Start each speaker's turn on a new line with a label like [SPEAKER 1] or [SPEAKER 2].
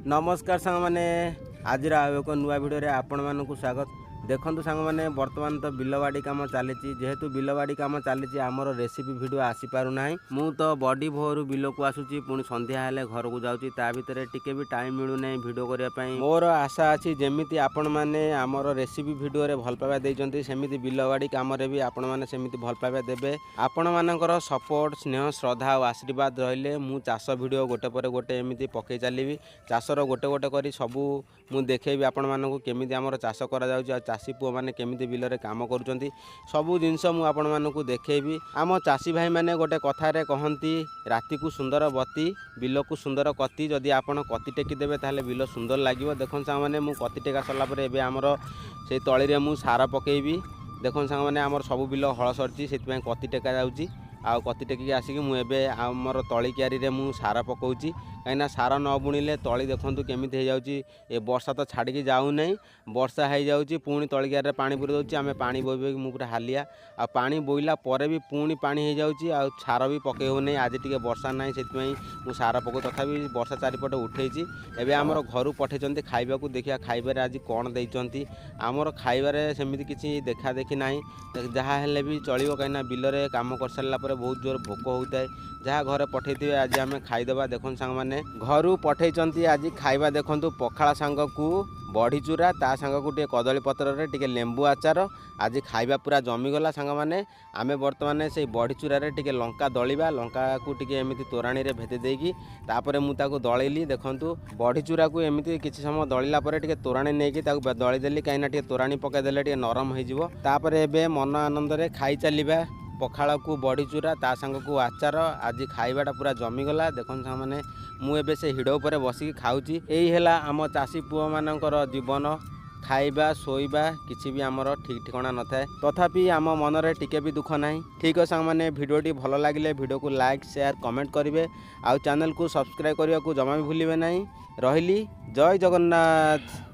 [SPEAKER 1] नमस्कार सांग मैंने आज एक नुआ भिडियो आपण मानक स्वागत। देखु सांग मैंने बर्तमान तो बिलवाड़ी कम चली जेहेतु बिलवाड़ी कम चली आमर रेसिपी भिडियो आसी पारना मु तो बड़ी भोर बिल को आसूची पुणी संध्या हेले घर को जाऊँगी ता भितर टिके भी टाइम मिलूना भिडियो करने मोर आशा अच्छी जमी आपण मैंने आमर रेसिपी भिडियो रे भल पाइबा देइचंती सेमिति बिलवाड़ी काम भी आपण मैंने सेमिति भल पाइबा देबे। आपण मानकर सपोर्ट स्नेह श्रद्धा और आशीर्वाद रहिले मु चाष भिडियो गोटे पर गोटे एमती पकई चलिए चाषर गोटे गोटे करी सबू मु देखेबी आपण मानक केमिति आमर चाष करा जाउची चाषी पुओ मैंने केमिति बिल रे काम करुँच सबू जिनस मु आपण मानक देखेबी। आम चाषी भाई मैंने गोटे कथारे कहती राति को सुंदर बती बिल को सुंदर कति जदि आपण कति टेकी देबे ताहले बिल सुंदर लागिवो। देखन सांग माने मु कति टेका सरला परे एबे आमर से तळी रे मु सार पकेबी। देखन सांग माने आमर सब बिल हळ सरची सेति कति टेका जाउची आ कति टेकी आसिक मुझे आमर तली क्यारी मु सार पकाउची कहीं सार न बुणिले तली देखु केमी हो जाऊँगी ए वर्षा तो छाड़ी जाऊ ना वर्षा हो जाऊँगी पुणी तली क्यारे पानी पूरी दूसरी आम पा बोई बोई मुझे पूरा हालिया आ पानी बोईला पर भी पुणी पानी हो जाऊँगी आ सार भी पकई हो नहीं आज टी वर्षा ना से मुझे सार पकऊ तथा वर्षा चारिपटे उठेची एवं आमर घर पठे खाइबा देखिया खाइबार आज कौन देती आमर खाइबार सेमती किसी देखा देखी ना जहाँ हेले भी चलो कहीं बिल में कम कर सारा बहुत जोर भोक होता है जहाँ घर पठे आज आम खाईदे। देखो सांग मैंने घर पठे आज खाइबा देखु पखाला सांग को बड़ी चूरा ता सांग को टे कदली पत्र रे टे लेंबू आचार आज खाइबा पूरा जमीगला सांग मैंने आम बर्तमान से बड़ी चूरा रे टे लंका दलिबा लंका को टे एमती तोराणी रे भेदे देकी तापर मुझे दलैली देखु बड़ी चूरा को एमती किसी समय दलिला टे तोराणी नहीं दलीदेली कहीं तोराणी पकईदेले टे नरम होपर एवं मन आनंद रे खाई चलवा पखाल को बड़ी चूरा ता सांग को आचार आज खाइबाटा पूरा जमीगला। देखो सांग मैंने मुझे से हिड़ पर बसिक खाऊँगी यही है आम चाषी पुओ मानकर जीवन खाइबा शोइबा किसी भी आमर ठीक ठिकाना न थाए तथापि आम मन रे टिके भी दुख ना। ठीक है सांग मैंने भिडियोटी भल लगे भिडियो को लाइक शेयर कमेंट करेंगे आउ चैनल को सब्सक्राइब करने को जमा भी भूलिए ना। रही जय जगन्नाथ।